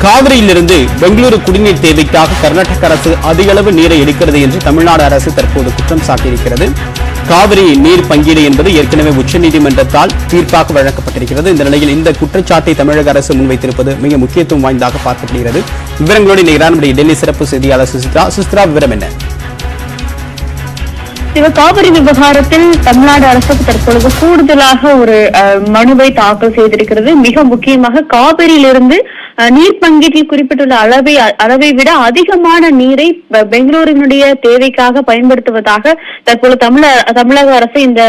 காவிரியிலிருந்து பெங்களூரு குடிநீர் தேவைக்காக கர்நாடக அரசு அதிக அளவு நீரை எடுக்கிறது என்று தமிழ்நாடு அரசு தற்போது குற்றம் சாட்டியிருக்கிறது. காவிரி நீர் பங்கீடு என்பது ஏற்கனவே உச்சநீதிமன்றத்தால் தீர்ப்பாக வழங்கப்பட்டிருக்கிறது. இந்த நிலையில் இந்த குற்றச்சாட்டை தமிழக அரசு முன்வைத்திருப்பது மிக முக்கியத்துவம் வாய்ந்ததாக பார்க்கப்படுகிறது. விவரங்களோடு நம்முடைய டெல்லி சிறப்பு செய்தியாளர் சுசித்ரா, விவரம் என்ன? காவிரி விவகாரத்தில் தமிழ்நாடு அரசுக்கு தற்பொழுது கூடுதலாக ஒரு மனுவை தாக்கல் செய்திருக்கிறது. மிக முக்கியமாக காவிரியிலிருந்து நீர் பங்கீட்டில் குறிப்பிட்டுள்ள அளவை விட அதிகமான நீரை பெங்களூரினுடைய தேவைக்காக பயன்படுத்துவதாக தற்போது தமிழக அரசு இந்த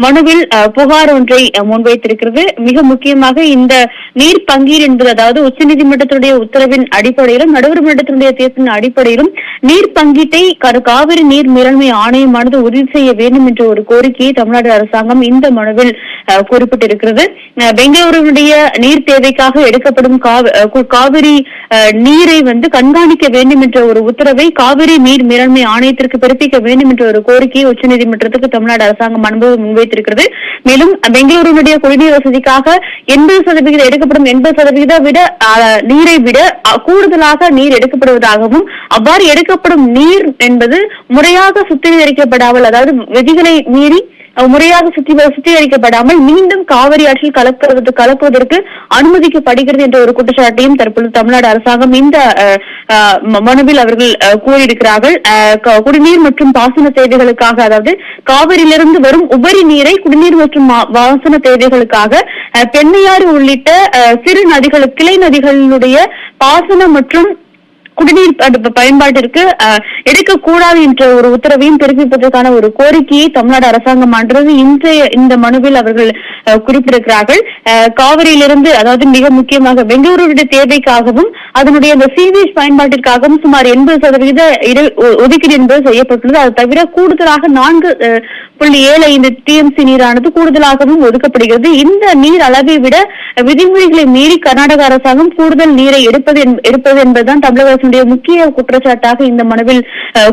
மனுவில் புகார் ஒன்றை முன்வைத்திருக்கிறது. மிக முக்கியமாக இந்த நீர் பங்கீடு என்பது, அதாவது உச்சநீதிமன்றத்துடைய உத்தரவின் அடிப்படையிலும் நடுவர் மன்றத்தினுடைய தீர்ப்பின் அடிப்படையிலும் நீர் பங்கீட்டை காவிரி நீர் மேலாண்மை ஆணையமானது உறுதி செய்ய வேண்டும் என்ற ஒரு கோரிக்கையை தமிழ்நாடு அரசாங்கம் இந்த மனுவில் குறிப்பிட்டிருக்கிறது. பெங்களூருடைய நீர் தேவைக்காக எடுக்கப்படும் காவிரி நீரை கண்காணிக்க வேண்டும் என்ற ஒரு உத்தரவை காவிரி நீர் மேலாண்மை ஆணையத்திற்கு பிறப்பிக்க வேண்டும் என்ற ஒரு கோரிக்கையை உச்சநீதிமன்றத்துக்கு தமிழ்நாடு அரசாங்கம் முன்வைத்திருக்கிறது. மேலும் பெங்களூருடைய குடிநீர் வசதிக்காக 80% எடுக்கப்படும் 80% விட நீரை விட கூடுதலாக நீர் எடுக்கப்படுவதாகவும், அவ்வாறு எடுக்கப்படும் நீர் என்பது முறையாக சுத்திகரிக்கப்படாமல், அதாவது விதிகளை மீறி முறையாக சுத்திகரிக்கப்படாமல் மீண்டும் காவிரி ஆற்றில் கலக்குவதற்கு அனுமதிக்கப்படுகிறது என்ற ஒரு குற்றச்சாட்டையும் தற்பொழுது தமிழ்நாடு அரசாங்கம் இந்த மனுவில் அவர்கள் கூறியிருக்கிறார்கள். குடிநீர் மற்றும் பாசன தேவைகளுக்காக, அதாவது காவிரியிலிருந்து வரும் உபரி நீரை குடிநீர் மற்றும் பாசன தேவைகளுக்காக பெண்ணையாறு உள்ளிட்ட சிறு நதிகள், கிளை நதிகளுடைய பாசன மற்றும் குடிநீர் பயன்பாட்டிற்கு எடுக்கக்கூடாது என்ற ஒரு உத்தரவையும் பிறப்பிப்பதற்கான ஒரு கோரிக்கையை தமிழ்நாடு அரசாங்கம் இந்த மனுவில் அவர்கள் குறிப்பிட்டிருக்கிறார்கள். காவிரியிலிருந்து, அதாவது மிக முக்கியமாக பெங்களூருடைய தேவைக்காகவும் அதனுடைய அந்த சீவேஜ் பயன்பாட்டிற்காகவும் சுமார் 80% ஒதுக்கீடு என்பது செய்யப்பட்டுள்ளது. அது தவிர கூடுதலாக 4.75 TMC நீரானது கூடுதலாகவும் ஒதுக்கப்படுகிறது. இந்த நீர் அளவை விட விதிமுறைகளை மீறி கர்நாடக அரசாங்கம் கூடுதல் நீரை எடுப்பது என்பதுதான் தமிழக அரசுடைய முக்கிய குற்றச்சாட்டாக இந்த மனுவில்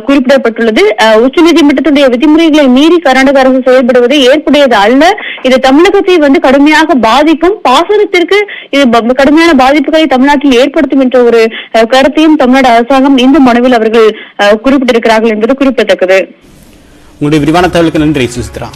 குறிப்பிடப்பட்டுள்ளது. உச்சநீதிமன்றத்துடைய விதிமுறைகளை மீறி கர்நாடக அரசு செயல்படுவது ஏற்புடையது அல்ல. இது தமிழகத்தை கடுமையாக பாதிக்கும், பாசனத்திற்கு இது கடுமையான பாதிப்புகளை தமிழ்நாட்டில் ஏற்படுத்தும் என்ற ஒரு கருத்தையும் தமிழ்நாடு அரசாங்கம் இந்த மனுவில் அவர்கள் குறிப்பிட்டிருக்கிறார்கள் என்பது குறிப்பிடத்தக்கது. உங்களுடைய விரிவான தகவலுக்கு நன்றி சுசித்ரா.